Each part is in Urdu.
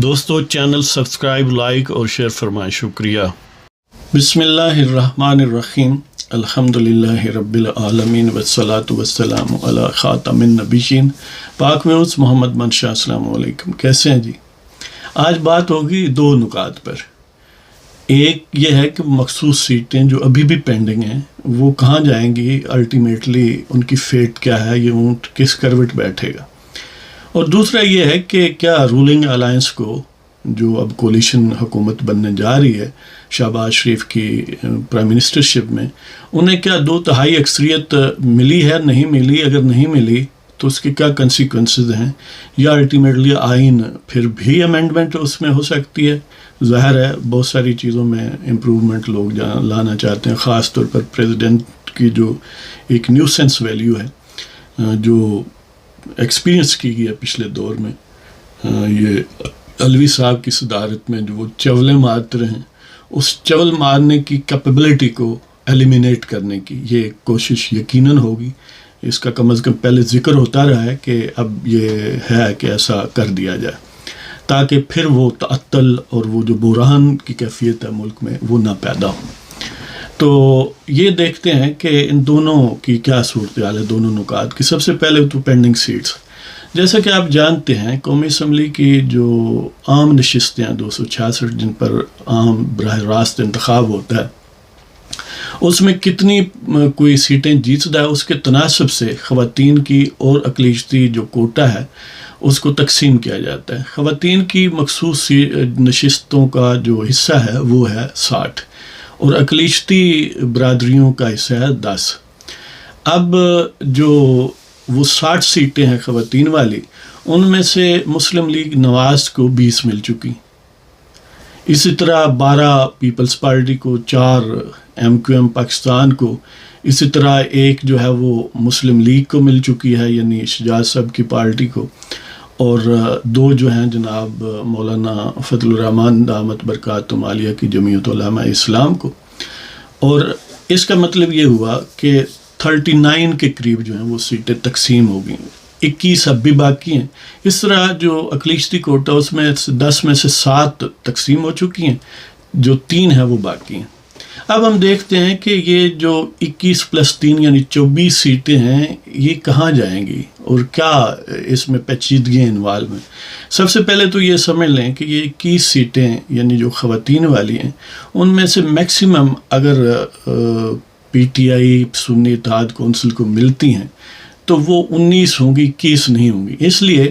دوستو چینل سبسکرائب لائک اور شیئر فرمائیں، شکریہ۔ بسم اللہ الرحمن الرحیم، الحمدللہ رب العالمین والصلاة والسلام علی خاتم النبیین پاک میوز محمد منشا۔ السلام علیکم، کیسے ہیں جی؟ آج بات ہوگی دو نکات پر۔ ایک یہ ہے کہ مخصوص سیٹیں جو ابھی بھی پینڈنگ ہیں وہ کہاں جائیں گی، الٹیمیٹلی ان کی فیٹ کیا ہے، یہ اونٹ کس کروٹ بیٹھے گا۔ اور دوسرا یہ ہے کہ کیا رولنگ الائنس کو جو اب کولیشن حکومت بننے جا رہی ہے شہباز شریف کی پرائم منسٹرشپ میں، انہیں کیا 2/3 اکثریت ملی ہے، نہیں ملی؟ اگر نہیں ملی تو اس کے کیا کنسیکوینسز ہیں، یا الٹیمیٹلی آئین پھر بھی امینڈمنٹ اس میں ہو سکتی ہے۔ ظاہر ہے بہت ساری چیزوں میں امپرومنٹ لوگ لانا چاہتے ہیں، خاص طور پر پریزیڈنٹ کی جو ایک نیو سینس ویلیو ہے جو ایکسپیرینس کی گئی ہے پچھلے دور میں، یہ علوی صاحب کی صدارت میں جو وہ چولیں مارتے رہے ہیں، اس چول مارنے کی کیپیبلٹی کو ایلیمینیٹ کرنے کی یہ کوشش یقیناً ہوگی۔ اس کا کم از کم پہلے ذکر ہوتا رہا ہے کہ اب یہ ہے کہ ایسا کر دیا جائے تاکہ پھر وہ تعطل اور وہ جو بحران کی کیفیت ہے ملک میں وہ نہ پیدا ہو۔ تو یہ دیکھتے ہیں کہ ان دونوں کی کیا صورتحال ہے، دونوں نکات کی۔ سب سے پہلے تو پینڈنگ سیٹس، جیسا کہ آپ جانتے ہیں قومی اسمبلی کی جو عام نشستیں ہیں 266 جن پر عام براہ راست انتخاب ہوتا ہے، اس میں کتنی کوئی سیٹیں جیتتا ہے اس کے تناسب سے خواتین کی اور اقلیتی جو کوٹا ہے اس کو تقسیم کیا جاتا ہے۔ خواتین کی مخصوص نشستوں کا جو حصہ ہے وہ ہے 60 اور اقلیتی برادریوں کا حصہ ہے 10۔ اب جو وہ 60 سیٹیں ہیں خواتین والی، ان میں سے مسلم لیگ نواز کو 20 مل چکی، اسی طرح 12 پیپلز پارٹی کو، 4 MQM پاکستان کو، اسی طرح ایک جو ہے وہ مسلم لیگ کو مل چکی ہے یعنی شجاعت صاحب کی پارٹی کو، اور 2 جو ہیں جناب مولانا فضل الرحمان دامت برکاتہم عالیہ کی جمعیت علماء اسلام کو۔ اور اس کا مطلب یہ ہوا کہ 39 کے قریب جو ہیں وہ سیٹیں تقسیم ہو گئیں، 21 اب بھی باقی ہیں۔ اس طرح جو اقلیتی کوٹا اس میں 10 میں سے 7 تقسیم ہو چکی ہیں، جو 3 ہیں وہ باقی ہیں۔ اب ہم دیکھتے ہیں کہ یہ جو 21 + 3 یعنی 24 سیٹیں ہیں یہ کہاں جائیں گی اور کیا اس میں پیچیدگیاں انوالو ہیں۔ سب سے پہلے تو یہ سمجھ لیں کہ یہ 21 سیٹیں یعنی جو خواتین والی ہیں ان میں سے میکسیمم اگر PTI سنی اتحاد کونسل کو ملتی ہیں تو وہ 19 ہوں گی، 21 نہیں ہوں گی۔ اس لیے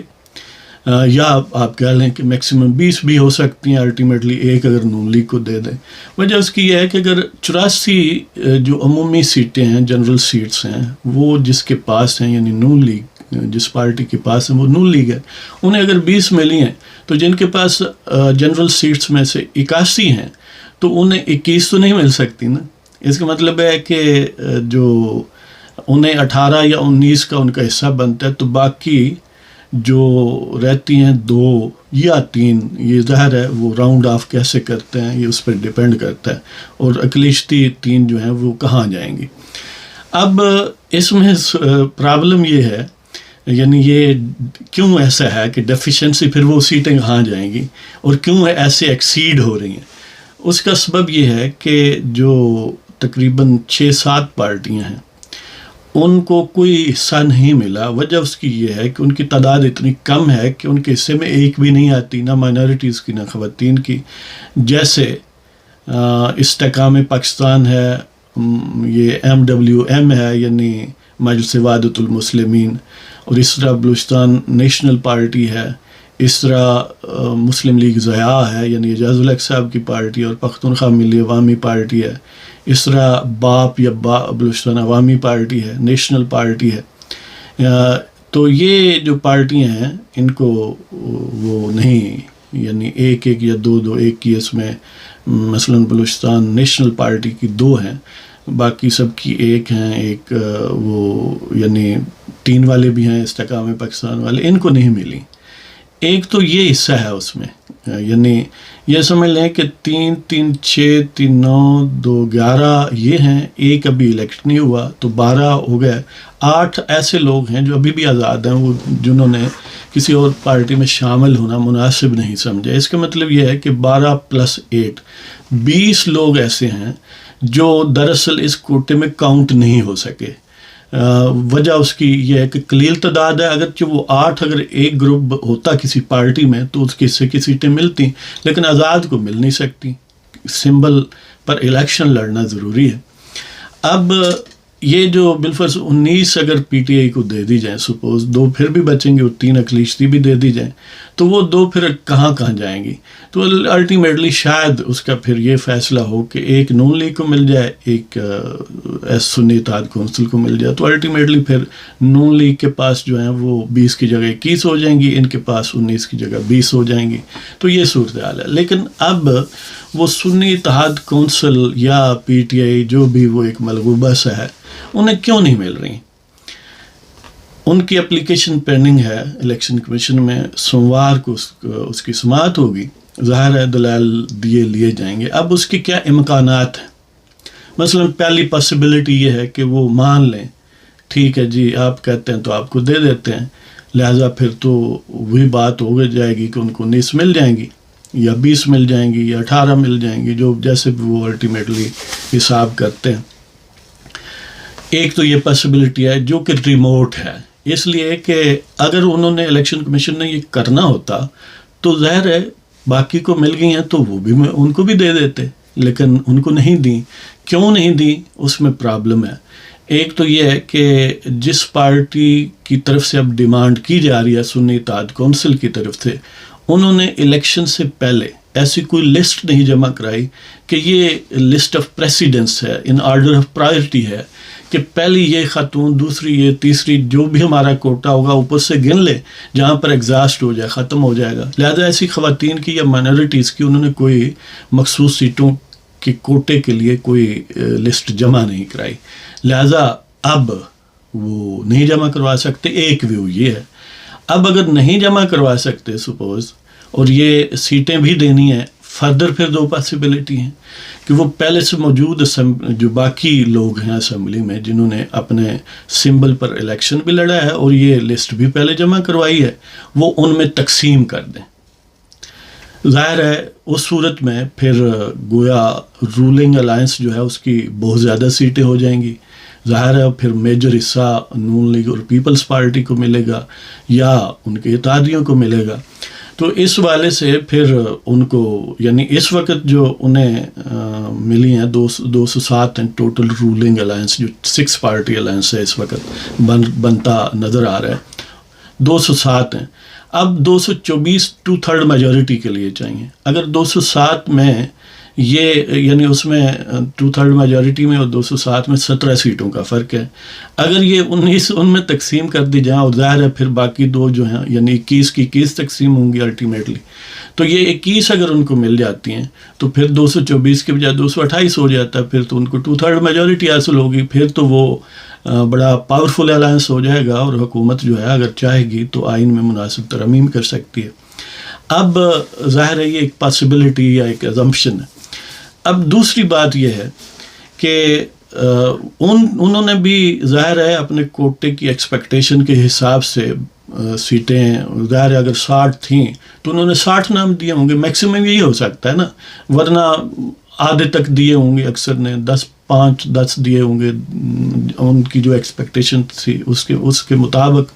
یا آپ کہہ لیں کہ میکسیمم 20 بھی ہو سکتی ہیں، الٹیمیٹلی ایک اگر نون لیگ کو دے دیں۔ وجہ اس کی یہ ہے کہ اگر 84 جو عمومی سیٹیں ہیں، جنرل سیٹس ہیں، وہ جس کے پاس ہیں یعنی نون لیگ جس پارٹی کے پاس ہیں وہ نون لیگ ہے، انہیں اگر 20 ملی ہیں تو جن کے پاس جنرل سیٹس میں سے 81 ہیں تو انہیں 21 تو نہیں مل سکتی نا۔ اس کا مطلب ہے کہ جو انہیں 18 یا 19 کا ان کا حصہ بنتا ہے تو باقی جو رہتی ہیں 2 یا 3، یہ ظاہر ہے وہ راؤنڈ آف کیسے کرتے ہیں یہ اس پر ڈیپینڈ کرتا ہے، اور اقلیتی 3 جو ہیں وہ کہاں جائیں گی۔ اب اس میں پرابلم یہ ہے، یعنی یہ کیوں ایسا ہے کہ ڈیفیشنسی پھر وہ سیٹیں کہاں جائیں گی اور کیوں ایسے ایکسیڈ ہو رہی ہیں۔ اس کا سبب یہ ہے کہ جو تقریباً 6-7 پارٹیاں ہیں ان کو کوئی حصہ نہیں ملا۔ وجہ اس کی یہ ہے کہ ان کی تعداد اتنی کم ہے کہ ان کے حصے میں ایک بھی نہیں آتی، نہ مائنورٹیز کی نہ خواتین کی۔ جیسے استحکام پاکستان ہے، یہ MWM ہے یعنی مجلس وحدت المسلمین، اور اس طرح بلوچستان نیشنل پارٹی ہے، اس طرح مسلم لیگ ضیاء ہے یعنی اعجاز الحق صاحب کی پارٹی، اور پختونخوا ملی عوامی پارٹی ہے، اس طرح باپ یا بلوچستان عوامی پارٹی ہے، نیشنل پارٹی ہے۔ تو یہ جو پارٹیاں ہیں ان کو وہ نہیں، یعنی ایک یا دو ایک کی اس میں مثلاً بلوچستان نیشنل پارٹی کی 2 ہیں، باقی سب کی 1 ہیں، ایک وہ یعنی 3 والے بھی ہیں استحکام پاکستان والے، ان کو نہیں ملی۔ ایک تو یہ حصہ ہے اس میں، یعنی یہ سمجھ لیں کہ 3 3 6 3 9 2 11 یہ ہیں، ایک ابھی الیکٹ نہیں ہوا تو 12 ہو گئے۔ 8 ایسے لوگ ہیں جو ابھی بھی آزاد ہیں، وہ جنہوں نے کسی اور پارٹی میں شامل ہونا مناسب نہیں سمجھا۔ اس کا مطلب یہ ہے کہ 12+8 20 لوگ ایسے ہیں جو دراصل اس کوٹے میں کاؤنٹ نہیں ہو سکے۔ وجہ اس کی یہ ہے کہ قلیل تعداد ہے، اگرچہ وہ 8 اگر ایک گروپ ہوتا کسی پارٹی میں تو اس کی سیٹیں ملتی، لیکن آزاد کو مل نہیں سکتی، سمبل پر الیکشن لڑنا ضروری ہے۔ اب یہ جو بالفرض 19 اگر پی ٹی آئی کو دے دی جائیں، سپوز 2 پھر بھی بچیں گے اور 3 اقلیتی بھی دے دی جائیں، تو وہ 2 پھر کہاں جائیں گی؟ تو الٹیمیٹلی شاید اس کا پھر یہ فیصلہ ہو کہ ایک نون لیگ کو مل جائے، ایک سنی اتحاد کونسل کو مل جائے، تو الٹیمیٹلی پھر نون لیگ کے پاس جو ہیں وہ 20 کی جگہ 21 ہو جائیں گی، ان کے پاس 19 کی جگہ 20 ہو جائیں گی۔ تو یہ صورتحال ہے۔ لیکن اب وہ سنی اتحاد کونسل یا پی ٹی آئی جو بھی وہ ایک ملغوبہ سا ہے، انہیں کیوں نہیں مل رہی؟ ان کی اپلیکیشن پینڈنگ ہے الیکشن کمیشن میں، سوموار کو اس کی سماعت ہوگی، ظاہر ہے دلائل لیے جائیں گے۔ اب اس کے کیا امکانات ہیں؟ مثلا پہلی پاسبلٹی یہ ہے کہ وہ مان لیں ٹھیک ہے جی آپ کہتے ہیں تو آپ کو دے دیتے ہیں، لہٰذا پھر تو وہی بات ہو جائے گی کہ ان کو 19 مل جائیں گی یا 20 مل جائیں گی یا 18 مل جائیں گی، جو جیسے بھی وہ الٹیمیٹلی حساب کرتے ہیں۔ ایک تو یہ پاسبلٹی ہے جو کہ ریموٹ ہے، اس لیے کہ اگر انہوں نے الیکشن کمیشن نے یہ کرنا ہوتا تو ظاہر ہے باقی کو مل گئی ہیں تو وہ بھی ان کو بھی دے دیتے، لیکن ان کو نہیں دیں۔ کیوں نہیں دیں؟ اس میں پرابلم ہے۔ ایک تو یہ ہے کہ جس پارٹی کی طرف سے اب ڈیمانڈ کی جا رہی ہے سنی اتحاد کونسل کی طرف سے، انہوں نے الیکشن سے پہلے ایسی کوئی لسٹ نہیں جمع کرائی کہ یہ لسٹ آف پریسیڈنس ہے، ان آرڈر آف پرائرٹی ہے کہ پہلی یہ خاتون، دوسری یہ، تیسری، جو بھی ہمارا کوٹا ہوگا اوپر سے گن لے، جہاں پر ایگزاسٹ ہو جائے، ختم ہو جائے گا۔ لہذا ایسی خواتین کی یا مائنورٹیز کی انہوں نے کوئی مخصوص سیٹوں کے کوٹے کے لیے کوئی لسٹ جمع نہیں کرائی، لہذا اب وہ نہیں جمع کروا سکتے۔ ایک ویو یہ ہے۔ اب اگر نہیں جمع کروا سکتے سپوز، اور یہ سیٹیں بھی دینی ہیں، فردر پھر 2 پاسبلٹی ہیں کہ وہ پہلے سے موجود جو باقی لوگ ہیں اسمبلی میں جنہوں نے اپنے سمبل پر الیکشن بھی لڑا ہے اور یہ لسٹ بھی پہلے جمع کروائی ہے، وہ ان میں تقسیم کر دیں۔ ظاہر ہے اس صورت میں پھر گویا رولنگ الائنس جو ہے اس کی بہت زیادہ سیٹیں ہو جائیں گی، ظاہر ہے پھر میجر حصہ نون لیگ اور پیپلز پارٹی کو ملے گا یا ان کے اتحادیوں کو ملے گا۔ تو اس والے سے پھر ان کو، یعنی اس وقت جو انہیں ملی ہیں 207 ہیں ٹوٹل رولنگ الائنس، جو 6 پارٹی الائنس ہے اس وقت بنتا نظر آ رہا ہے، 207 ہیں۔ اب 224 2/3 میجورٹی کے لیے چاہیے۔ اگر 207 میں یہ یعنی اس میں 2/3 میجورٹی میں اور 207 میں 17 سیٹوں کا فرق ہے، اگر یہ 19 ان میں تقسیم کر دی جائیں، اور ظاہر ہے پھر باقی 2 جو ہیں یعنی 21 کی 21 تقسیم ہوں گی الٹیمیٹلی، تو یہ 21 اگر ان کو مل جاتی ہیں تو پھر 224 کے بجائے 228 ہو جاتا ہے، پھر تو ان کو 2/3 میجورٹی حاصل ہوگی، پھر تو وہ بڑا پاورفل الائنس ہو جائے گا، اور حکومت جو ہے اگر چاہے گی تو آئین میں مناسب ترمیم کر سکتی ہے۔ اب ظاہر ہے یہ ایک پاسبلٹی یا ایک ازمپشن ہے۔ اب دوسری بات یہ ہے کہ انہوں نے بھی ظاہر ہے اپنے کوٹے کی ایکسپیکٹیشن کے حساب سے سیٹیں، ظاہر ہے اگر 60 تھیں تو انہوں نے 60 نام دیے ہوں گے، میکسیمم یہی ہو سکتا ہے نا، ورنہ آدھے تک دیے ہوں گے، اکثر نے 5-10 دیے ہوں گے ان کی جو ایکسپیکٹیشن تھی اس کے مطابق۔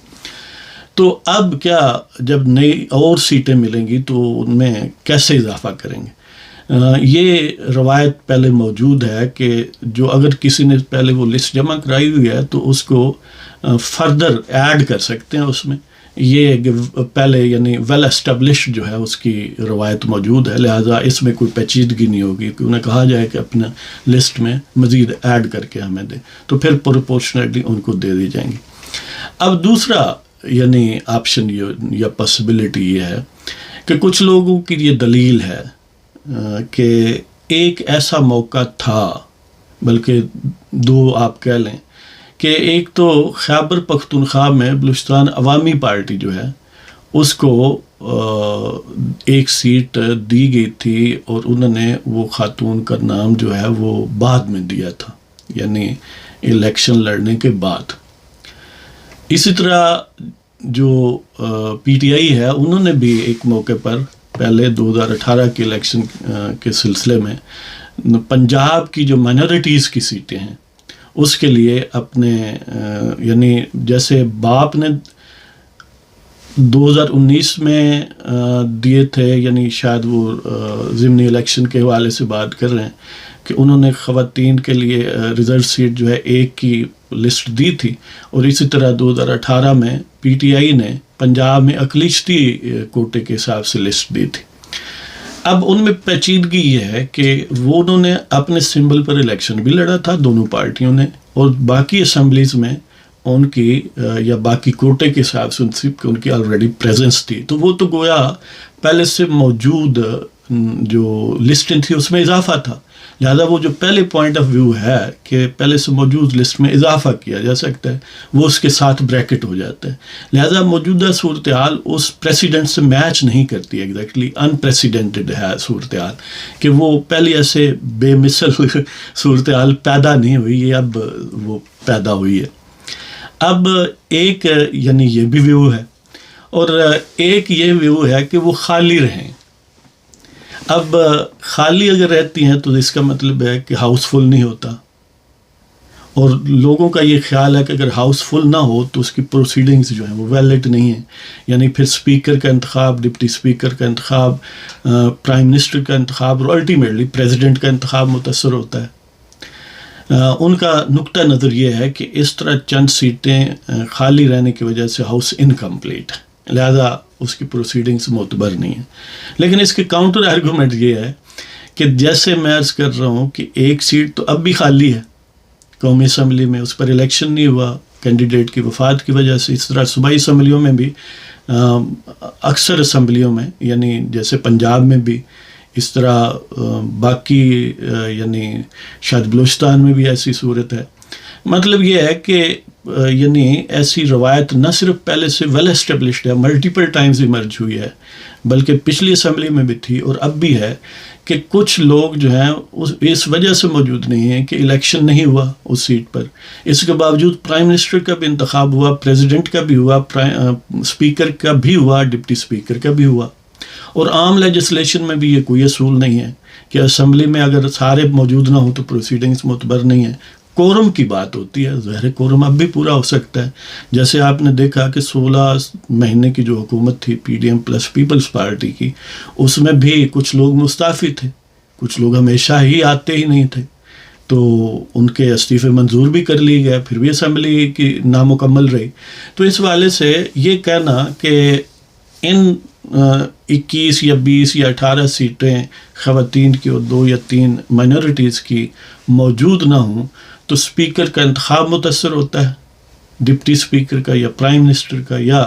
تو اب کیا جب نئی اور سیٹیں ملیں گی تو ان میں کیسے اضافہ کریں گے؟ یہ روایت پہلے موجود ہے کہ جو اگر کسی نے پہلے وہ لسٹ جمع کرائی ہوئی ہے تو اس کو فردر ایڈ کر سکتے ہیں اس میں، یہ پہلے یعنی ویل اسٹیبلشڈ جو ہے اس کی روایت موجود ہے، لہٰذا اس میں کوئی پیچیدگی نہیں ہوگی کہ انہیں کہا جائے کہ اپنا لسٹ میں مزید ایڈ کر کے ہمیں دیں، تو پھر پروپورشنیٹلی ان کو دے دی جائیں گی۔ اب دوسرا یعنی آپشن یا پاسبلٹی یہ ہے کہ کچھ لوگوں کی یہ دلیل ہے کہ ایک ایسا موقع تھا، بلکہ 2 آپ کہہ لیں، کہ ایک تو خیبر پختونخوا میں بلوچستان عوامی پارٹی جو ہے اس کو ایک سیٹ دی گئی تھی، اور انہوں نے وہ خاتون کا نام جو ہے وہ بعد میں دیا تھا، یعنی الیکشن لڑنے کے بعد۔ اسی طرح جو پی ٹی آئی ہے انہوں نے بھی ایک موقع پر پہلے 2018 کے الیکشن کے سلسلے میں پنجاب کی جو مائنورٹیز کی سیٹیں ہیں اس کے لیے اپنے یعنی جیسے باپ نے 2019 میں دیے تھے، یعنی شاید وہ ضمنی الیکشن کے حوالے سے بات کر رہے ہیں کہ انہوں نے خواتین کے لیے ریزرو سیٹ جو ہے ایک کی لسٹ دی تھی، اور اسی طرح 2018 میں پی ٹی آئی نے پنجاب میں اقلیتی کوٹے کے حساب سے لسٹ دی تھی۔ اب ان میں پیچیدگی یہ ہے کہ وہ انہوں نے اپنے سمبل پر الیکشن بھی لڑا تھا دونوں پارٹیوں نے، اور باقی اسمبلیز میں ان کی یا باقی کوٹے کے حساب سے ان کی آلریڈی پریزنس تھی، تو وہ تو گویا پہلے سے موجود جو لسٹیں تھی اس میں اضافہ تھا، لہذا وہ جو پہلے پوائنٹ آف ویو ہے کہ پہلے سے موجود لسٹ میں اضافہ کیا جا سکتا ہے وہ اس کے ساتھ بریکٹ ہو جاتا ہے، لہذا موجودہ صورتحال اس پریسیڈنٹ سے میچ نہیں کرتی، ایگزیکٹلی ان پریسیڈنٹڈ ہے صورتحال کہ وہ پہلے ایسے بے مثل صورتحال پیدا نہیں ہوئی، یہ اب وہ پیدا ہوئی ہے۔ اب ایک یعنی یہ بھی ویو ہے، اور ایک یہ ویو ہے کہ وہ خالی رہیں۔ اب خالی اگر رہتی ہیں تو اس کا مطلب ہے کہ ہاؤس فل نہیں ہوتا، اور لوگوں کا یہ خیال ہے کہ اگر ہاؤس فل نہ ہو تو اس کی پروسیڈنگز جو ہیں وہ ویلڈ نہیں ہیں، یعنی پھر اسپیکر کا انتخاب، ڈپٹی اسپیکر کا انتخاب، پرائم منسٹر کا انتخاب اور الٹیمیٹلی پریزیڈنٹ کا انتخاب متاثر ہوتا ہے۔ ان کا نقطہ نظر یہ ہے کہ اس طرح چند سیٹیں خالی رہنے کی وجہ سے ہاؤس انکمپلیٹ ہے، لہذا اس کی پروسیڈنگز معتبر نہیں ہیں۔ لیکن اس کے کاؤنٹر آرگومنٹ یہ ہے کہ جیسے میں عرض کر رہا ہوں کہ ایک سیٹ تو اب بھی خالی ہے قومی اسمبلی میں، اس پر الیکشن نہیں ہوا کینڈیڈیٹ کی وفات کی وجہ سے، اس طرح صوبائی اسمبلیوں میں بھی اکثر اسمبلیوں میں، یعنی جیسے پنجاب میں بھی، اس طرح باقی یعنی شاید بلوچستان میں بھی ایسی صورت ہے۔ مطلب یہ ہے کہ یعنی ایسی روایت نہ صرف پہلے سے ویل اسٹیبلشڈ ہے، ملٹیپل ٹائمز ایمرج ہوئی ہے، بلکہ پچھلی اسمبلی میں بھی تھی اور اب بھی ہے کہ کچھ لوگ جو ہیں اس وجہ سے موجود نہیں ہیں کہ الیکشن نہیں ہوا اس سیٹ پر، اس کے باوجود پرائم منسٹر کا بھی انتخاب ہوا، پریزیڈنٹ کا بھی ہوا، اسپیکر کا بھی ہوا، ڈپٹی اسپیکر کا بھی ہوا، اور عام لیجسلیشن میں بھی یہ کوئی اصول نہیں ہے کہ اسمبلی میں اگر سارے موجود نہ ہوں تو پروسیڈنگز معتبر نہیں ہیں۔ کورم کی بات ہوتی ہے، ظاہر کورم اب بھی پورا ہو سکتا ہے، جیسے آپ نے دیکھا کہ 16 مہینے کی جو حکومت تھی P D M plus Peoples Party کی، اس میں بھی کچھ لوگ مستعفی تھے، کچھ لوگ ہمیشہ ہی آتے ہی نہیں تھے، تو ان کے استعفے منظور بھی کر لیے گئے، پھر بھی اسمبلی کی نامکمل رہی۔ تو اس والے سے یہ کہنا کہ ان 21 یا 20 یا 18 سیٹیں خواتین کی اور 2 یا 3 مائنورٹیز کی موجود نہ ہوں تو اسپیکر کا انتخاب متاثر ہوتا ہے، ڈپٹی اسپیکر کا یا پرائم منسٹر کا یا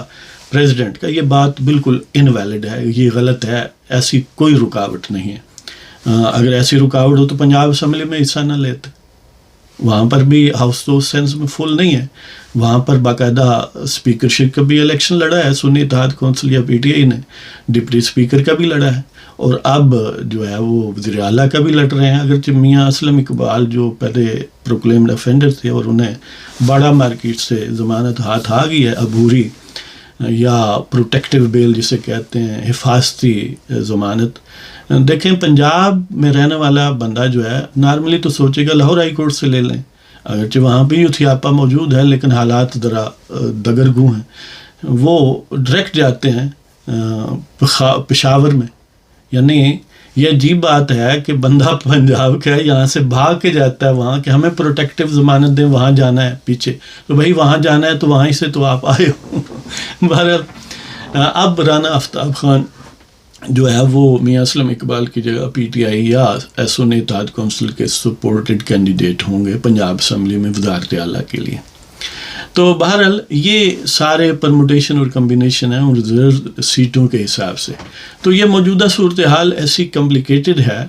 پریزیڈنٹ کا، یہ بات بالکل انویلڈ ہے، یہ غلط ہے، ایسی کوئی رکاوٹ نہیں ہے۔ اگر ایسی رکاوٹ ہو تو پنجاب اسمبلی میں حصہ نہ لیتے، وہاں پر بھی ہاؤس تو اس سینس میں فل نہیں ہے، وہاں پر باقاعدہ اسپیکرشپ کا بھی الیکشن لڑا ہے سنی اتحاد کونسل یا پی ٹی آئی نے، ڈپٹی اسپیکر کا بھی لڑا ہے، اور اب جو ہے وہ وزیر اعلیٰ کا بھی لڑ رہے ہیں، اگرچہ میاں اسلم اقبال جو پہلے پروکلیمڈ افینڈر تھے اور انہیں باڑا مارکیٹ سے ضمانت ہاتھ آ گئی ہے عبوری یا پروٹیکٹیو بیل جسے کہتے ہیں، حفاظتی ضمانت۔ دیکھیں پنجاب میں رہنے والا بندہ جو ہے نارملی تو سوچے گا لاہور ہائی کورٹ سے لے لیں، اگرچہ وہاں بھی یوتھیاپا موجود ہے لیکن حالات ذرا دگرگوں ہیں، وہ ڈائریکٹ جاتے ہیں پشاور میں، یعنی یہ عجیب بات ہے کہ بندہ پنجاب کا ہے، یہاں سے بھاگ کے جاتا ہے وہاں کہ ہمیں پروٹیکٹیو ضمانت دیں، وہاں جانا ہے پیچھے، تو بھائی وہاں جانا ہے تو وہیں سے تو آپ آئے ہو۔ بہرحال اب رانا آفتاب خان جو ہے وہ میاں اسلم اقبال کی جگہ پی ٹی آئی یا سنی اتحاد کونسل کے سپورٹڈ کینڈیڈیٹ ہوں گے پنجاب اسمبلی میں وزارت اعلیٰ کے لیے۔ تو بہرحال یہ سارے پرموٹیشن اور کمبینیشن ہیں اور ریزرو سیٹوں کے حساب سے، تو یہ موجودہ صورتحال ایسی کمپلیکیٹڈ ہے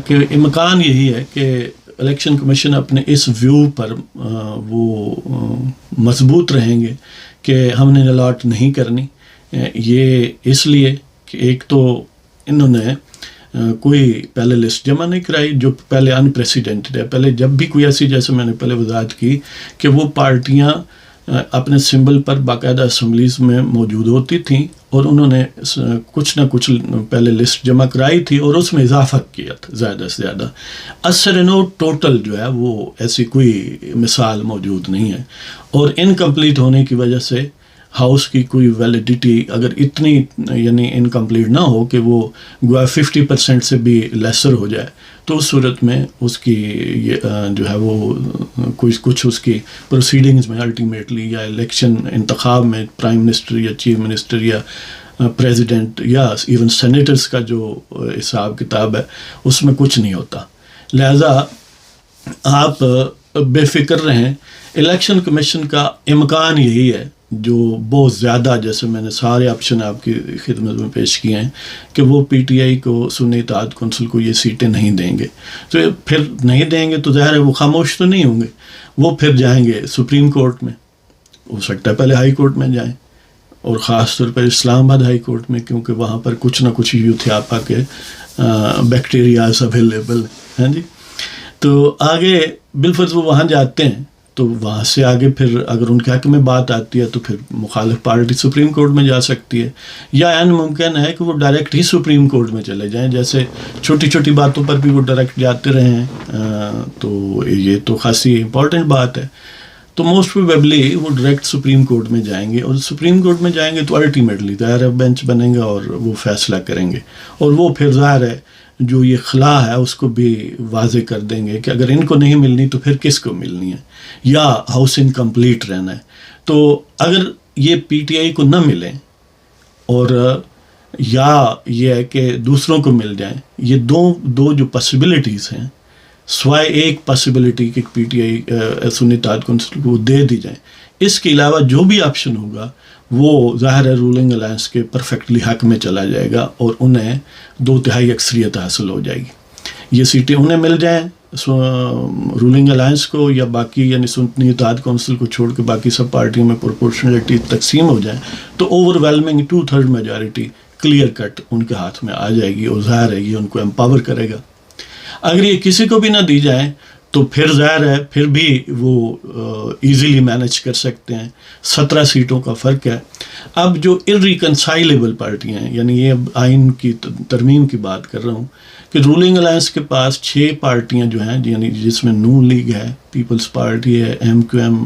کہ امکان یہی ہے کہ الیکشن کمیشن اپنے اس ویو پر وہ مضبوط رہیں گے کہ ہم نے الاٹ نہیں کرنی، یہ اس لیے کہ ایک تو انہوں نے کوئی پہلے لسٹ جمع نہیں کرائی جو پہلے انپریسیڈنٹڈ ہے، پہلے جب بھی کوئی ایسی، جیسے میں نے پہلے وضاحت کی کہ وہ پارٹیاں اپنے سمبل پر باقاعدہ اسمبلیز میں موجود ہوتی تھیں اور انہوں نے کچھ نہ کچھ پہلے لسٹ جمع کرائی تھی اور اس میں اضافہ کیا تھا زیادہ سے زیادہ. اثر نو ٹوٹل جو ہے وہ ایسی کوئی مثال موجود نہیں ہے، اور انکمپلیٹ ہونے کی وجہ سے ہاؤس کی کوئی ویلیڈیٹی اگر اتنی یعنی انکمپلیٹ نہ ہو کہ وہ گویا 50% سے بھی لیسر ہو جائے، تو اس صورت میں اس کی جو ہے وہ کچھ اس کی پروسیڈنگز میں الٹیمیٹلی یا الیکشن انتخاب میں پرائم منسٹر یا چیف منسٹر یا پریزیڈنٹ یا ایون سینیٹرز کا جو حساب کتاب ہے اس میں کچھ نہیں ہوتا. لہذا آپ بے فکر رہیں. الیکشن کمیشن کا امکان یہی ہے جو بہت زیادہ، جیسے میں نے سارے آپشن آپ کی خدمت میں پیش کیے ہیں، کہ وہ پی ٹی آئی کو سنی اتحاد کونسل کو یہ سیٹیں نہیں دیں گے. تو پھر نہیں دیں گے تو ظاہر ہے وہ خاموش تو نہیں ہوں گے، وہ پھر جائیں گے سپریم کورٹ میں، ہو سکتا ہے پہلے ہائی کورٹ میں جائیں، اور خاص طور پر اسلام آباد ہائی کورٹ میں، کیونکہ وہاں پر کچھ نہ کچھ یوتھیاپا کے بیکٹیریاز اویلیبل ہیں جی. تو آگے بالفرض وہ وہاں جاتے ہیں تو وہاں سے آگے پھر اگر ان کے حق میں بات آتی ہے تو پھر مخالف پارٹی سپریم کورٹ میں جا سکتی ہے، یا این ممکن ہے کہ وہ ڈائریکٹ ہی سپریم کورٹ میں چلے جائیں، جیسے چھوٹی چھوٹی باتوں پر بھی وہ ڈائریکٹ جاتے رہے ہیں. تو یہ تو خاصی امپورٹنٹ بات ہے. تو موسٹ پروبیبلی وہ ڈائریکٹ سپریم کورٹ میں جائیں گے، اور سپریم کورٹ میں جائیں گے تو الٹیمیٹلی ظاہر ہے بینچ بنے گا اور وہ فیصلہ کریں گے، اور وہ پھر ظاہر ہے جو یہ خلا ہے اس کو بھی واضح کر دیں گے کہ اگر ان کو نہیں ملنی تو پھر کس کو ملنی ہے، یا ہاؤس انکمپلیٹ رہنا ہے. تو اگر یہ پی ٹی آئی کو نہ ملیں اور یا یہ ہے کہ دوسروں کو مل جائیں، یہ دو جو پاسبلٹیز ہیں، سوائے ایک پاسبلٹی کہ پی ٹی آئی سنی اتحاد کونسل کو دے دی جائیں، اس کے علاوہ جو بھی آپشن ہوگا وہ ظاہر ہے رولنگ الائنس کے پرفیکٹلی حق میں چلا جائے گا، اور انہیں 2/3 اکثریت حاصل ہو جائے گی. یہ سیٹیں انہیں مل جائیں رولنگ الائنس کو، یا باقی یعنی سنی اتحاد کونسل کو چھوڑ کے باقی سب پارٹیوں میں پروپورشنلٹی تقسیم ہو جائیں، تو overwhelming 2/3 majority clear cut ان کے ہاتھ میں آ جائے گی، اور ظاہر ہے یہ ان کو امپاور کرے گا. اگر یہ کسی کو بھی نہ دی جائیں تو پھر ظاہر ہے پھر بھی وہ ایزیلی مینیج کر سکتے ہیں. 17 سیٹوں کا فرق ہے. اب جو irreconcilable پارٹیاں ہیں، یعنی یہ آئین کی ترمیم کی بات کر رہا ہوں، کہ رولنگ الائنس کے پاس 6 پارٹیاں جو ہیں، یعنی جس میں نون لیگ ہے، پیپلز پارٹی ہے، MQM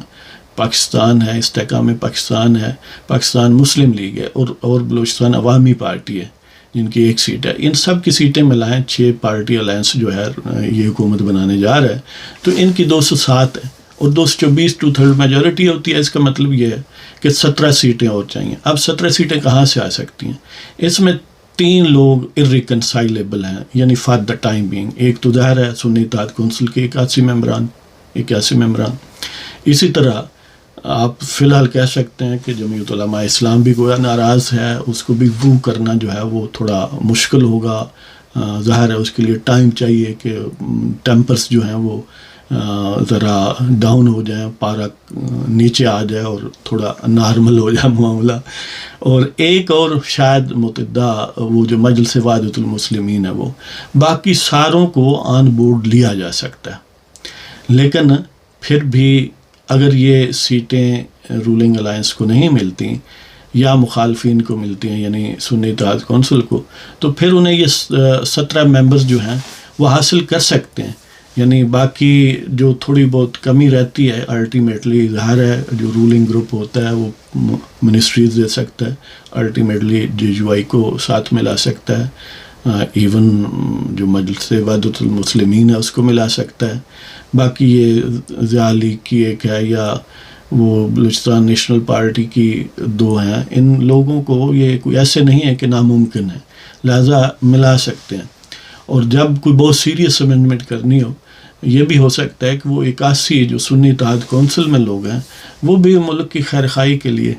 پاکستان ہے، استحکام پاکستان ہے، پاکستان مسلم لیگ ہے، اور بلوچستان عوامی پارٹی ہے جن کی 1 سیٹ ہے. ان سب کی سیٹیں ملائیں 6 پارٹی الائنس جو ہے یہ حکومت بنانے جا رہا ہے، تو ان کی 207 ہے، اور 224 2/3 میجورٹی ہوتی ہے. اس کا مطلب یہ ہے کہ 17 سیٹیں اور چاہیے. اب 17 سیٹیں کہاں سے آ سکتی ہیں؟ اس میں 3 لوگ irreconcilable ہیں، یعنی فار دا ٹائم بینگ. ایک تو ظاہر ہے سنی اتحاد کونسل کے 81 ممبران. اسی طرح آپ فی الحال کہہ سکتے ہیں کہ جمعیت علماء اسلام بھی گویا ناراض ہے، اس کو بھی وو کرنا جو ہے وہ تھوڑا مشکل ہوگا. ظاہر ہے اس کے لیے ٹائم چاہیے کہ ٹیمپرس جو ہیں وہ ذرا ڈاؤن ہو جائیں، پارا نیچے آ جائے اور تھوڑا نارمل ہو جائے معاملہ. اور ایک اور شاید متحدہ وہ جو مجلس وحدت المسلمین ہے، وہ باقی ساروں کو آن بورڈ لیا جا سکتا ہے. لیکن پھر بھی اگر یہ سیٹیں رولنگ الائنس کو نہیں ملتی یا مخالفین کو ملتی ہیں، یعنی سنی اتحاد کونسل کو، تو پھر انہیں یہ 17 ممبرز جو ہیں وہ حاصل کر سکتے ہیں. یعنی باقی جو تھوڑی بہت کمی رہتی ہے الٹیمیٹلی ظاہر ہے جو رولنگ گروپ ہوتا ہے وہ منسٹریز دے سکتا ہے، الٹیمیٹلی JUI کو ساتھ ملا سکتا ہے، ایون جو مجلس وحدت المسلمین ہے اس کو ملا سکتا ہے. باقی یہ ضیاء لیگ کی ایک ہے، یا وہ بلوچستان نیشنل پارٹی کی 2 ہیں. ان لوگوں کو یہ کوئی ایسے نہیں ہے کہ ناممکن ہے، لہذا ملا سکتے ہیں. اور جب کوئی بہت سیریس امینڈمنٹ کرنی ہو، یہ بھی ہو سکتا ہے کہ وہ 81 جو سنی اتحاد کونسل میں لوگ ہیں وہ بھی ملک کی خیر خواہی کے لیے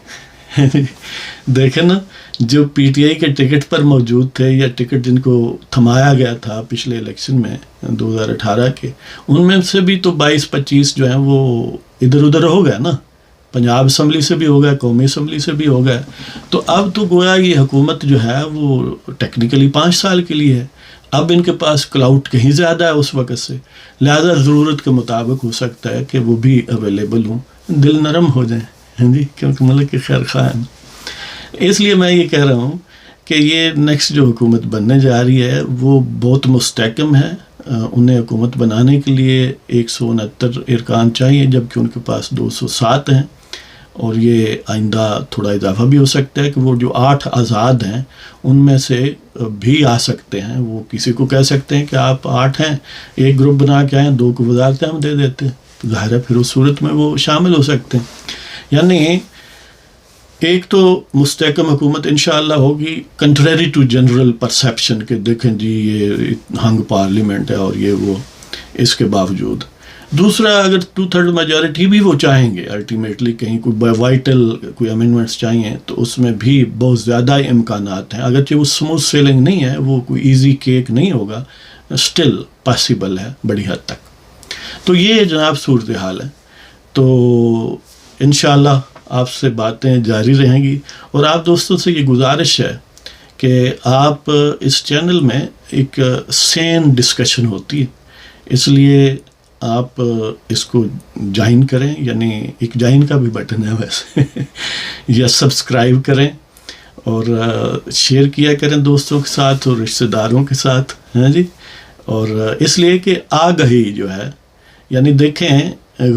دیکھیں نا، جو پی ٹی آئی کے ٹکٹ پر موجود تھے یا ٹکٹ جن کو تھمایا گیا تھا پچھلے الیکشن میں 2018 کے، ان میں سے بھی تو 22-25 جو ہیں وہ ادھر ادھر ہو گئے نا، پنجاب اسمبلی سے بھی ہو گیا، قومی اسمبلی سے بھی ہو گیا. تو اب تو گویا یہ حکومت جو ہے وہ ٹیکنیکلی 5 سال کے لیے ہے. اب ان کے پاس کلاؤٹ کہیں زیادہ ہے اس وقت سے، لہذا ضرورت کے مطابق ہو سکتا ہے کہ وہ بھی اویلیبل ہوں، دل نرم ہو جائیں. جی، کیونکہ ملک کے خیر خواہ ہیں. اس لیے میں یہ کہہ رہا ہوں کہ یہ نیکسٹ جو حکومت بننے جا رہی ہے وہ بہت مستحکم ہے. انہیں حکومت بنانے کے لیے 169 ارکان چاہیے، جبکہ ان کے پاس 207 ہیں، اور یہ آئندہ تھوڑا اضافہ بھی ہو سکتا ہے کہ وہ جو 8 آزاد ہیں ان میں سے بھی آ سکتے ہیں. وہ کسی کو کہہ سکتے ہیں کہ آپ 8 ہیں، ایک گروپ بنا کے آئیں، 2 کو وزارتیں ہم دے دیتے ہیں. ظاہر ہے پھر اس صورت میں وہ شامل ہو سکتے ہیں. یعنی ایک تو مستحکم حکومت انشاءاللہ ہوگی کنٹریری ٹو جنرل پرسیپشن کہ دیکھیں جی یہ ہنگ پارلیمنٹ ہے اور یہ وہ. اس کے باوجود دوسرا، اگر 2/3 میجورٹی بھی وہ چاہیں گے الٹیمیٹلی، کہیں کوئی وائٹل کوئی امینڈمنٹس چاہیے، تو اس میں بھی بہت زیادہ امکانات ہیں. اگرچہ وہ اسموتھ سیلنگ نہیں ہے، وہ کوئی ایزی کیک نہیں ہوگا، اسٹل پاسبل ہے بڑی حد تک. تو یہ جناب صورتحال ہے. تو انشاءاللہ آپ سے باتیں جاری رہیں گی، اور آپ دوستوں سے یہ گزارش ہے کہ آپ اس چینل میں ایک سین ڈسکشن ہوتی ہے، اس لیے آپ اس کو جوائن کریں. یعنی ایک جوائن کا بھی بٹن ہے ویسے یا سبسکرائب کریں اور شیئر کیا کریں دوستوں کے ساتھ اور رشتہ داروں کے ساتھ. ہاں جی. اور اس لیے کہ آگہی جو ہے، یعنی دیکھیں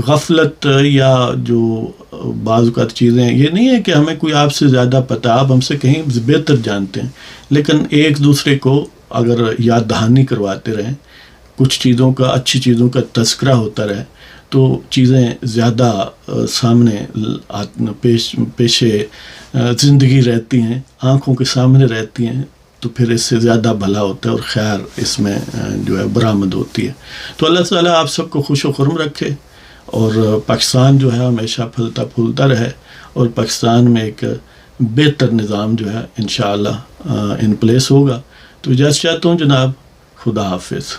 غفلت یا جو بعض اوقات چیزیں، یہ نہیں ہے کہ ہمیں کوئی آپ سے زیادہ پتہ، آپ ہم سے کہیں بہتر جانتے ہیں، لیکن ایک دوسرے کو اگر یاد دہانی کرواتے رہیں، کچھ چیزوں کا، اچھی چیزوں کا تذکرہ ہوتا رہے، تو چیزیں زیادہ سامنے پیش زندگی رہتی ہیں، آنکھوں کے سامنے رہتی ہیں، تو پھر اس سے زیادہ بھلا ہوتا ہے اور خیر اس میں جو ہے برآمد ہوتی ہے. تو اللہ تعالیٰ آپ سب کو خوش و خرم رکھے، اور پاکستان جو ہے ہمیشہ پھلتا پھولتا رہے، اور پاکستان میں ایک بہتر نظام جو ہے انشاءاللہ ان پلیس ہوگا. تو اجازت چاہتا ہوں جناب. خدا حافظ.